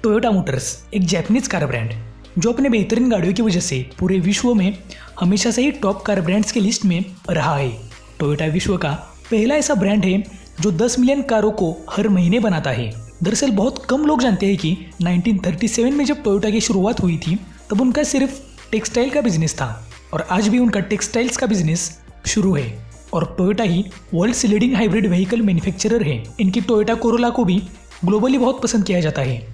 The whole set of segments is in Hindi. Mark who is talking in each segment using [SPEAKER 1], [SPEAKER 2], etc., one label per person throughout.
[SPEAKER 1] टोयोटा मोटर्स एक जापानीज कार ब्रांड जो अपने बेहतरीन गाड़ियों की वजह से पूरे विश्व में हमेशा से ही टॉप कार ब्रांड्स की लिस्ट में रहा है। टोयोटा विश्व का पहला ऐसा ब्रांड है जो 10 मिलियन कारों को हर महीने बनाता है। दरअसल बहुत कम लोग जानते हैं कि 1937 में जब टोयोटा की शुरुआत हुई थी तब उनका सिर्फ टेक्सटाइल का बिजनेस था और आज भी उनका टेक्सटाइल्स का बिजनेस शुरू है और टोयोटा ही world's leading hybrid vehicle manufacturer है। इनकी टोयोटा कोरोला को भी ग्लोबली बहुत पसंद किया जाता है।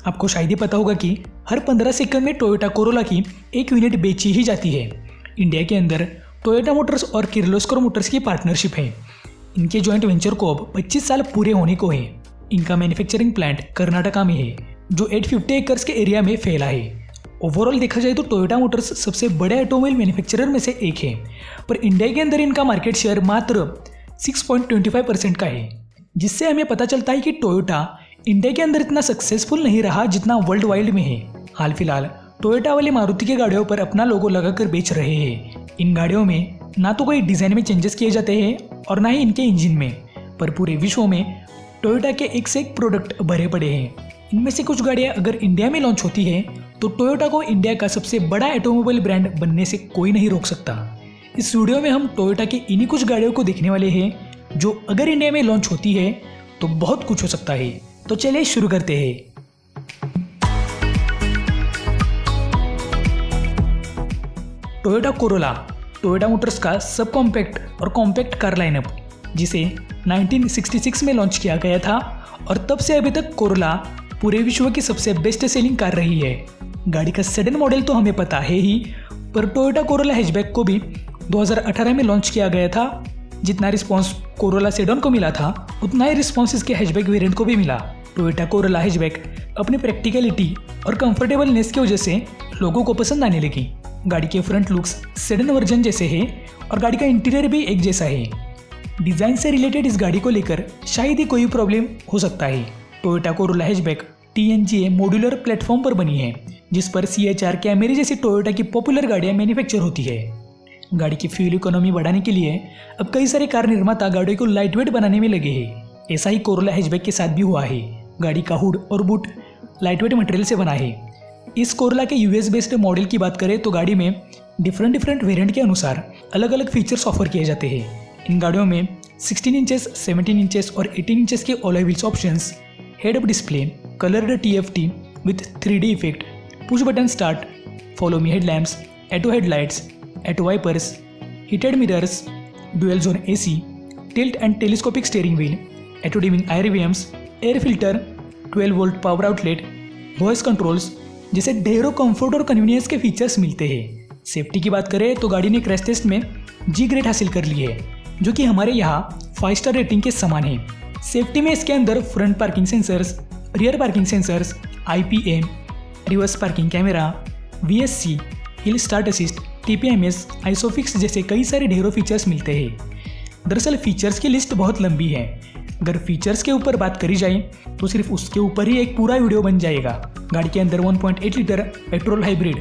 [SPEAKER 1] आपको शायद ही पता होगा कि हर 15 सेकंड में टोयोटा कोरोला की एक यूनिट बेची ही जाती है। इंडिया के अंदर टोयोटा मोटर्स और किर्लोस्कर मोटर्स की पार्टनरशिप है। इनके जॉइंट वेंचर को अब 25 साल पूरे होने को है। इनका मैन्युफैक्चरिंग प्लांट कर्नाटका में है जो 850 एकर्स के एरिया में फैला है। ओवरऑल देखा जाए तो टोयोटा मोटर्स सबसे बड़े ऑटोमोबाइल मैन्युफैक्चरर में से एक है, पर इंडिया के अंदर इनका मार्केट शेयर मात्र 6.25% का है, जिससे हमें पता चलता है कि टोयोटा इंडिया के अंदर इतना सक्सेसफुल नहीं रहा जितना वर्ल्ड वाइड में है। हाल फिलहाल टोयोटा वाले मारुति के गाड़ियों पर अपना लोगो लगाकर बेच रहे हैं। इन गाड़ियों में ना तो कोई डिज़ाइन में चेंजेस किए जाते हैं और ना ही इनके इंजन में, पर पूरे विश्व में टोयोटा के एक से एक प्रोडक्ट भरे पड़े हैं। इनमें से कुछ गाड़ियाँ अगर इंडिया में लॉन्च होती है तो टोयोटा को इंडिया का सबसे बड़ा ऑटोमोबाइल ब्रांड बनने से कोई नहीं रोक सकता। इस वीडियो में हम टोयोटा की इन्हीं कुछ गाड़ियों को देखने वाले हैं जो अगर इंडिया में लॉन्च होती है तो बहुत कुछ हो सकता है। तो चलिए शुरू करते हैं। टोयोटा कोरोला टोयोटा मोटर्स का सब कॉम्पैक्ट और कॉम्पैक्ट कार लाइनअप जिसे 1966 में लॉन्च किया गया था और तब से अभी तक कोरोला पूरे विश्व की सबसे बेस्ट सेलिंग कार रही है। गाड़ी का सेडन मॉडल तो हमें पता है ही, पर टोयोटा कोरोला हैचबैक को भी 2018 में लॉन्च किया गया था। जितना रिस्पॉन्स कोरोला सेडन को मिला था उतना ही रिस्पॉन्स इसके हैचबैक वेरिएंट को भी मिला। टोयोटा कोरोला हैचबैक अपनी प्रैक्टिकलिटी और कंफर्टेबलनेस की वजह से लोगों को पसंद आने लगी। गाड़ी के फ्रंट लुक्स सेडन वर्जन जैसे है और गाड़ी का इंटीरियर भी एक जैसा है। डिज़ाइन से रिलेटेड इस गाड़ी को लेकर शायद ही कोई प्रॉब्लम हो सकता है। Toyota Corolla hatchback TNGA modular platform पर बनी है जिस पर CHR कैमरे जैसी टोयोटा की पॉपुलर गाड़ियाँ मैन्युफैक्चर होती है। गाड़ी की फ्यूल इकोनॉमी बढ़ाने के लिए अब कई सारे कार निर्माता गाड़ियों को लाइटवेट बनाने में लगे हैं। ऐसा ही कोरोला हैचबैक के साथ भी हुआ है। गाड़ी का हुड और बूट लाइटवेट मटेरियल से बना है। इस कोरोला के US बेस्ड मॉडल की बात करें तो गाड़ी में डिफरेंट वेरिएंट के अनुसार अलग अलग फीचर्स ऑफर किए जाते हैं। इन गाड़ियों में 16 इंचेस, 17 इंचेस और 18 इंचेस के alloy wheels options, head up display, coloured TFT with 3D effect, push button start, follow me headlamps, auto headlights, auto wipers, heated mirrors, dual zone AC, tilt and telescopic steering wheel, auto dimming IRVMs, air filter, 12 volt power outlet, voice controls जैसे ढेरों कंफर्ट और कन्वीनियंस के फीचर्स मिलते हैं। सेफ्टी की बात करें तो गाड़ी ने क्रैश टेस्ट में G ग्रेड हासिल कर ली है जो कि हमारे यहाँ 5 स्टार रेटिंग के समान है। सेफ्टी में इसके अंदर front parking sensors, rear parking sensors, IPM, reverse parking camera, VSC, hill start assist, TPMS, isofix जैसे कई सारे ढेरों फीचर्स मिलते हैं। दरअसल फीचर्स की लिस्ट बहुत लंबी है। अगर फीचर्स के ऊपर बात करी जाए तो सिर्फ उसके ऊपर ही एक पूरा वीडियो बन जाएगा। गाड़ी के अंदर 1.8 लीटर पेट्रोल हाइब्रिड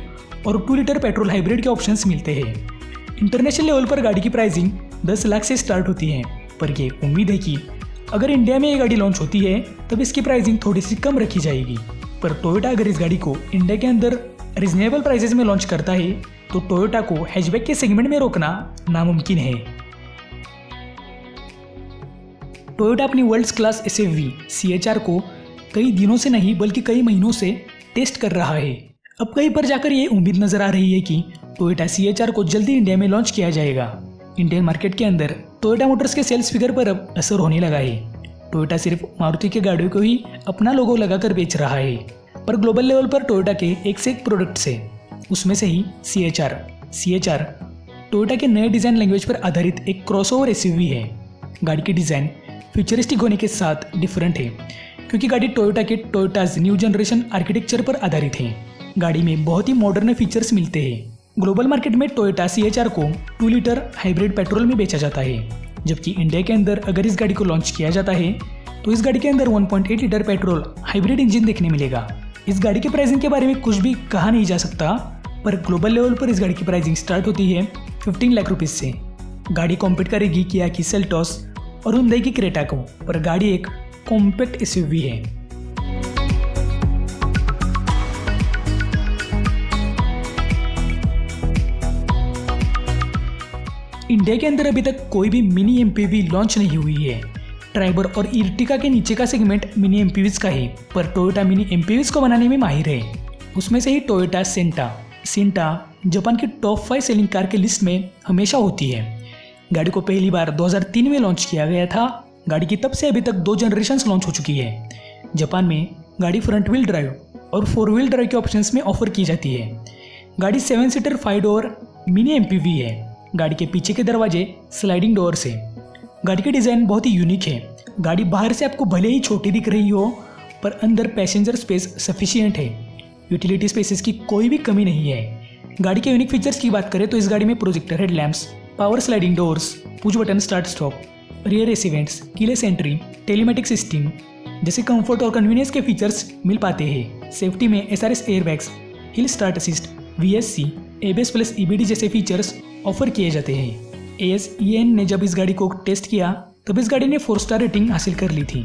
[SPEAKER 1] और 2 लीटर पेट्रोल हाइब्रिड के ऑप्शंस मिलते हैं। इंटरनेशनल लेवल पर गाड़ी की प्राइसिंग 10 लाख से स्टार्ट होती है, पर ये उम्मीद है कि अगर इंडिया में ये गाड़ी लॉन्च होती है तब इसकी प्राइसिंग थोड़ी सी कम रखी जाएगी। पर टोयोटा अगर इस गाड़ी को इंडिया के अंदर रिजनेबल प्राइसेस में लॉन्च करता है तो टोयोटा को हैचबैक के सेगमेंट में रोकना नामुमकिन है। टोयोटा अपनी वर्ल्ड क्लास SUV CHR को कई दिनों से नहीं बल्कि कई महीनों से टेस्ट कर रहा है। अब कहीं पर जाकर ये उम्मीद नजर आ रही है कि टोयोटा CHR को जल्दी इंडिया में लॉन्च किया जाएगा। इंडियन मार्केट के अंदर टोयोटा मोटर्स के सेल्स फिगर पर अब असर होने लगा है। टोयोटा सिर्फ मारुति के गाड़ियों को ही अपना लोगो लगाकर बेच रहा है, पर ग्लोबल लेवल पर टोयोटा के एक से एक प्रोडक्ट्स है, उसमें से ही CHR टोयोटा के नए डिज़ाइन लैंग्वेज पर आधारित एक क्रॉसओवर SUV है। गाड़ी की डिज़ाइन फ्यूचरिस्टिक होने के साथ डिफरेंट है क्योंकि गाड़ी टोयोटा के टोयोटाज न्यू जनरेशन आर्किटेक्चर पर आधारित है। गाड़ी में बहुत ही मॉडर्न फीचर्स मिलते हैं। ग्लोबल मार्केट में टोयोटा CHR को 2 लीटर हाइब्रिड पेट्रोल में बेचा जाता है, जबकि इंडिया के अंदर अगर इस गाड़ी को लॉन्च किया जाता है तो इस गाड़ी के अंदर 1.8 लीटर पेट्रोल हाइब्रिड इंजन देखने मिलेगा। इस गाड़ी के प्राइसिंग के बारे में कुछ भी कहा नहीं जा सकता, पर ग्लोबल लेवल पर इस गाड़ी की प्राइसिंग स्टार्ट होती है 15 लाख रुपीज़ से। गाड़ी कॉम्पीट करेगी किया की सेल्टॉस और हुंडई की क्रेटा को, पर गाड़ी एक कॉम्पैक्ट SUV है। इंडिया के अंदर अभी तक कोई भी मिनी एमपीवी लॉन्च नहीं हुई है। ट्राइबर और इर्टिगा के नीचे का सेगमेंट मिनी एमपीवीज का है, पर टोयोटा मिनी एमपीवीज को बनाने में माहिर है। उसमें से ही टोयोटा सेंटा जापान की टॉप 5 सेलिंग कार की लिस्ट में हमेशा होती है। गाड़ी को पहली बार 2003 में लॉन्च किया गया था। गाड़ी की तब से अभी तक 2 जनरेशन्स लॉन्च हो चुकी है। जापान में गाड़ी फ्रंट व्हील ड्राइव और 4 व्हील ड्राइव के ऑप्शंस में ऑफर की जाती है। गाड़ी 7 सीटर 5 डोर मिनी एमपीवी है। गाड़ी के पीछे के दरवाजे स्लाइडिंग डोर्स है। गाड़ी की डिज़ाइन बहुत ही यूनिक है। गाड़ी बाहर से आपको भले ही छोटी दिख रही हो, पर अंदर पैसेंजर स्पेस सफिशिएंट है। यूटिलिटी स्पेसेस की कोई भी कमी नहीं है। गाड़ी के यूनिक फीचर्स की बात करें तो इस गाड़ी में projector headlamps, power sliding doors, push button start stop, rear AC vents, keyless entry, telematic system जैसे कंफर्ट और कन्वीनियंस के फीचर्स मिल पाते हैं। सेफ्टी में SRS airbags, hill start assist, VSC, ABS plus EBD जैसे फीचर्स ऑफर किए जाते हैं। ASEAN ने जब इस गाड़ी को टेस्ट किया तब इस गाड़ी ने 4 स्टार रेटिंग हासिल कर ली थी।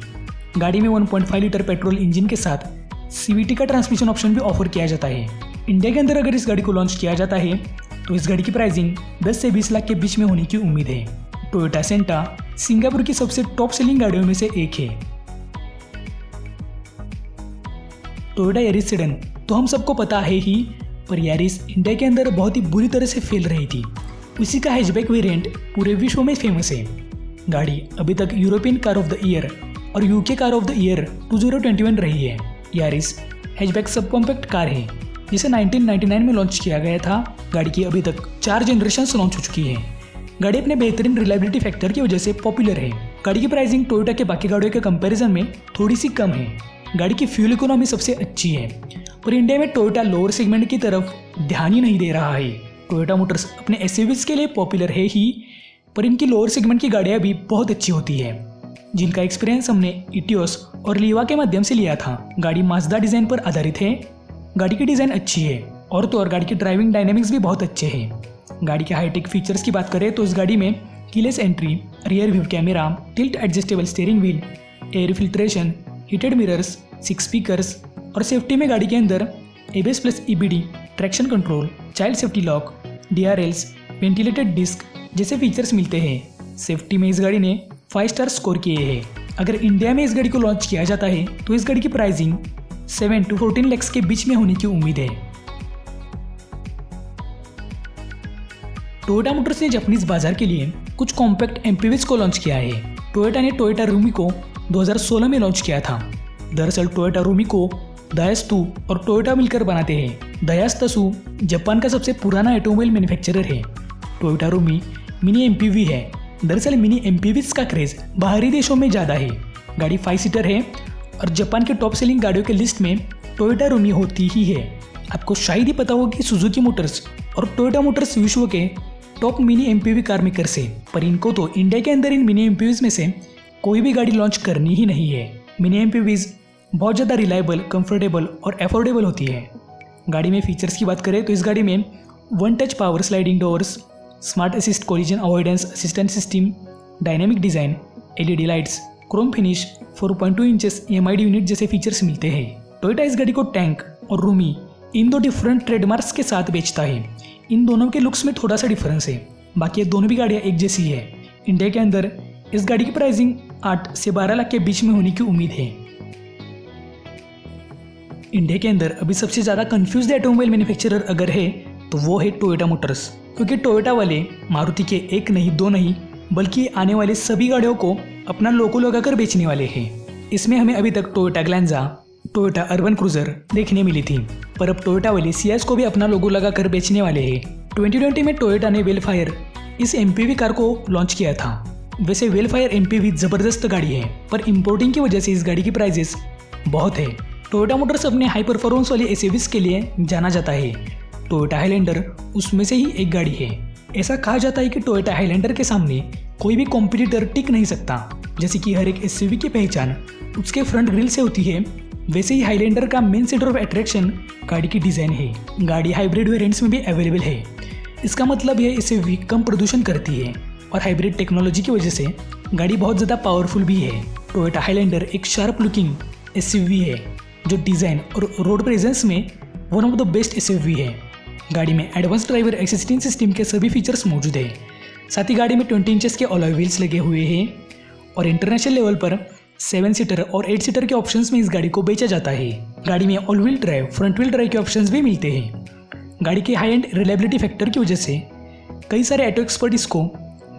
[SPEAKER 1] गाड़ी में 1.5 लीटर पेट्रोल इंजन के साथ CVT का ट्रांसमिशन ऑप्शन भी ऑफर किया जाता है। इंडिया के अंदर अगर इस गाड़ी को लॉन्च किया जाता है तो इस गाड़ी की प्राइसिंग 10 से 20 लाख के बीच में होने की उम्मीद है। टोयोटा सेंटा सिंगापुर की सबसे टॉप सेलिंग गाड़ियों में से एक है। टोयोटा यारिस सेडन तो हम सबको पता है ही, पर यारिस इंडिया के अंदर बहुत ही बुरी तरह से फैल रही थी। उसी का हैचबैक वेरिएंट पूरे विश्व में फेमस है। गाड़ी अभी तक European car of the year और UK car of the year 2021 रही है। Yaris hatchback subcompact car है जिसे 1999 में लॉन्च किया गया था। गाड़ी की अभी तक 4 जनरेशन्स लॉन्च हो चुकी है। गाड़ी अपने बेहतरीन रिलायबिलिटी फैक्टर की वजह से पॉपुलर है। गाड़ी की प्राइसिंग टोयोटा के बाकी गाड़ियों के कंपैरिजन में थोड़ी सी कम है। गाड़ी की फ्यूल इकोनॉमी सबसे अच्छी है, पर इंडिया में टोयोटा लोअर सेगमेंट की तरफ ध्यान ही नहीं दे रहा है। टोयोटा मोटर्स अपने एसयूवीज के लिए पॉपुलर है ही, पर इनकी लोअर सेगमेंट की गाड़ियाँ भी बहुत अच्छी होती है, जिनका एक्सपीरियंस हमने इटियोस और लीवा के माध्यम से लिया था। गाड़ी माजदा डिज़ाइन पर आधारित है। गाड़ी की डिज़ाइन अच्छी है और तो और गाड़ी की ड्राइविंग डायनेमिक्स भी बहुत अच्छे हैं। गाड़ी के हाईटेक फीचर्स की बात करें तो इस गाड़ी में keyless entry, rear view camera, tilt adjustable steering wheel, air filtration, heated mirrors, 6 speakers और सेफ्टी में गाड़ी के अंदर ABS plus EBD, traction control, child safety lock, DRLs, ventilated disc जैसे फीचर्स मिलते हैं। सेफ्टी में इस गाड़ी ने 5 स्टार स्कोर किए हैं। अगर इंडिया में इस गाड़ी को लॉन्च किया जाता है तो इस गाड़ी की प्राइसिंग 7 to 14 लाख के बीच में होने की उम्मीद है। टोयोटा मोटर्स ने जापानीज बाजार के लिए कुछ कॉम्पैक्ट एमपीवीज को लॉन्च किया है। टोयोटा ने टोयोटा रूमी को 2016 में लॉन्च किया था। दरअसल टोयोटा रूमी को दायास्तु और टोयोटा मिलकर बनाते हैं। दायास्तसु जापान का सबसे पुराना ऑटोमोबाइल मैन्युफैक्चरर है। टोयोटा रूमी मिनी एमपीवी है। दरअसल मिनी एमपीवीज का क्रेज बाहरी देशों में ज़्यादा है। गाड़ी 5 सीटर है और जापान के टॉप सेलिंग गाड़ियों के लिस्ट में टोयोटा रूमी होती ही है। आपको शायद ही पता होगा कि सुजुकी मोटर्स और टोयोटा मोटर्स विश्व के top mini MPV car makers है, पर इनको तो इंडिया के अंदर इन मिनी एमपीवीज में से कोई भी गाड़ी लॉन्च करनी ही नहीं है। मिनी एमपीवीज बहुत ज़्यादा रिलायबल, कंफर्टेबल और अफोर्डेबल होती है। गाड़ी में फीचर्स की बात करें तो इस गाड़ी में 1 touch power sliding doors, smart assist collision avoidance assistant system, dynamic design, LED lights, Chrome finish, 4.2 inches EMID unit जैसे फीचर्स मिलते हैं। टोयोटा इस गाड़ी को टैंक और रूमी इन 2 डिफरेंट ट्रेडमार्क्स के साथ बेचता है। इन दोनों के लुक्स में थोड़ा सा डिफरेंस है, बाकी ये दोनों भी गाड़ियाँ एक जैसी है। इंडिया के अंदर इस गाड़ी की प्राइसिंग 8 से 12 लाख के बीच में होने की उम्मीद है। इंडिया के अंदर अभी सबसे ज़्यादा कंफ्यूज्ड ऑटोमोबाइल मैन्युफैक्चरर अगर है तो वो है टोयोटा मोटर्स, क्योंकि टोयोटा वाले मारुति के 1 नहीं 2 नहीं बल्कि आने वाले सभी गाड़ियों को अपना लोगो लगाकर बेचने वाले हैं। इसमें हमें अभी तक Toyota Glanza, Toyota urban cruiser देखने मिली थी, पर अब टोयोटा वाले सियाज को भी अपना लोगो लगाकर बेचने वाले हैं। 2020 में टोयोटा ने वेलफायर इस एमपीवी कार को लॉन्च किया था। वैसे वेलफायर एमपीवी ज़बरदस्त गाड़ी है, पर इंपोर्टिंग की वजह से इस गाड़ी की प्राइजेस बहुत है। टोयोटा मोटर्स अपने हाई परफॉर्मेंस वाले एसयूवीज के लिए जाना जाता है। टोयोटा हाईलैंडर उसमें से ही एक गाड़ी है। ऐसा कहा जाता है कि टोयोटा हाईलैंडर के सामने कोई भी कॉम्पिटिटर टिक नहीं सकता। जैसे कि हर एक एसयूवी की पहचान उसके फ्रंट ग्रिल से होती है, वैसे ही हाईलैंडर का मेन सेंटर ऑफ अट्रैक्शन गाड़ी की डिज़ाइन है। गाड़ी हाइब्रिड वेरिएंट्स में भी अवेलेबल है। इसका मतलब यह एसयूवी कम प्रदूषण करती है और हाइब्रिड टेक्नोलॉजी की वजह से गाड़ी बहुत ज़्यादा पावरफुल भी है। टोयोटा हाईलैंडर एक शार्प लुकिंग एसयूवी है जो डिज़ाइन और रोड प्रेजेंस में one of the best SUV है। गाड़ी में एडवांस ड्राइवर असिस्टेंट सिस्टम के सभी फीचर्स मौजूद है। साथ ही गाड़ी में 20 इंचेस के अलॉय व्हील्स लगे हुए हैं और इंटरनेशनल लेवल पर 7 सीटर और 8 सीटर के ऑप्शंस में इस गाड़ी को बेचा जाता है। गाड़ी में all wheel drive, front wheel drive के ऑप्शंस भी मिलते हैं। गाड़ी के हाई एंड रिलायबिलिटी फैक्टर की वजह से कई सारे ऑटो एक्सपर्ट इसको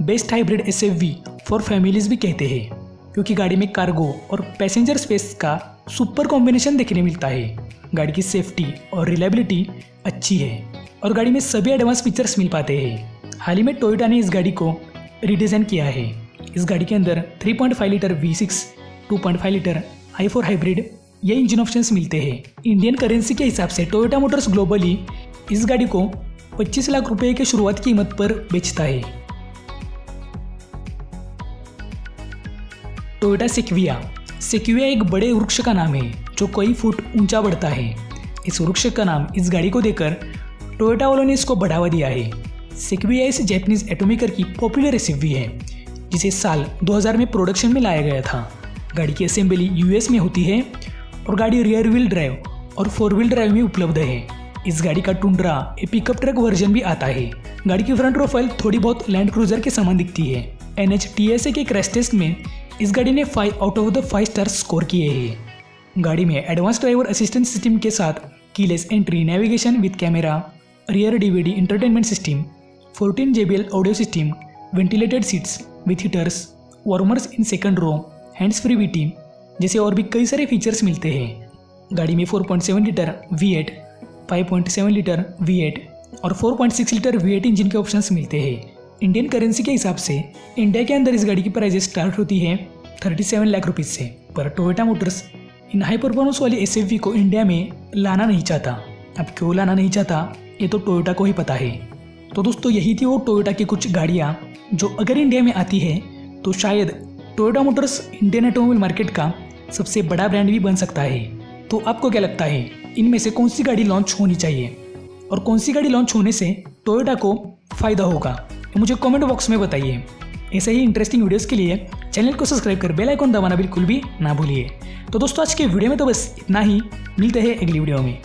[SPEAKER 1] best hybrid SUV for families भी कहते हैं, क्योंकि गाड़ी में कार्गो और पैसेंजर स्पेस का सुपर कॉम्बिनेशन देखने मिलता है। गाड़ी की सेफ्टी और रिलायबिलिटी अच्छी है और गाड़ी में सभी एडवांस फीचर्स मिल पाते हैं। हाल ही में टोयोटा ने इस गाड़ी को रीडिज़ाइन किया है। इस गाड़ी के अंदर 3.5 litre V6, 2.5 litre i4 hybrid ये इंजन ऑप्शंस मिलते हैं। इंडियन करेंसी के हिसाब से टोयोटा मोटर्स ग्लोबली इस गाड़ी को 25 लाख रुपए की शुरुआत कीमत पर बेचता है। टोयोटा सेक्विया एक बड़े वृक्ष का नाम है जो कई फुट ऊंचा बढ़ता है। इस वृक्ष का नाम इस गाड़ी को देकर टोयोटा वालों ने इसको बढ़ावा दिया है। सेक्विया इस जापानीज ऑटोमेकर की पॉपुलर SUV है जिसे साल 2000 में प्रोडक्शन में लाया गया था। गाड़ी की असेंबली US में होती है और गाड़ी रियर व्हील ड्राइव और 4 व्हील ड्राइव में उपलब्ध है। इस गाड़ी का टुंड्रा पिकअप ट्रक वर्जन भी आता है। गाड़ी की फ्रंट प्रोफाइल थोड़ी बहुत लैंड क्रूजर के समान दिखती है। NHTSA के क्रैश टेस्ट में इस गाड़ी ने 5 out of the 5 star score किए हैं। गाड़ी में एडवांस ड्राइवर असिस्टेंट सिस्टम के साथ keyless entry, navigation with camera, rear DVD entertainment system, 14 JBL audio system, ventilated seats with heaters, warmers in second row, hands free VT जैसे और भी कई सारे फीचर्स मिलते हैं। गाड़ी में 4.7 लीटर V8, 5.7 लीटर V8 और 4.6 लीटर V8 इंजन के ऑप्शंस मिलते हैं। इंडियन करेंसी के हिसाब से इंडिया के अंदर इस गाड़ी की प्राइस स्टार्ट होती है 37 लाख रुपीज़ से। पर टोयोटा मोटर्स इन हाई परफॉर्मेंस वाली SUV को इंडिया में लाना नहीं चाहता। अब क्यों लाना नहीं चाहता ये तो टोयोटा को ही पता है। तो दोस्तों यही थी वो टोयोटा की कुछ गाड़ियाँ जो अगर इंडिया में आती है तो शायद Toyota Motors Indian automobile market का सबसे बड़ा ब्रांड भी बन सकता है। तो आपको क्या लगता है इनमें से कौन सी गाड़ी लॉन्च होनी चाहिए और कौन सी गाड़ी लॉन्च होने से टोयोटा को फ़ायदा होगा, तो मुझे कमेंट बॉक्स में बताइए। ऐसे ही इंटरेस्टिंग वीडियोस के लिए चैनल को सब्सक्राइब कर बेल आइकन दबाना बिल्कुल भी ना भूलिए। तो दोस्तों आज के वीडियो में तो बस इतना ही, मिलते हैं अगली वीडियो में।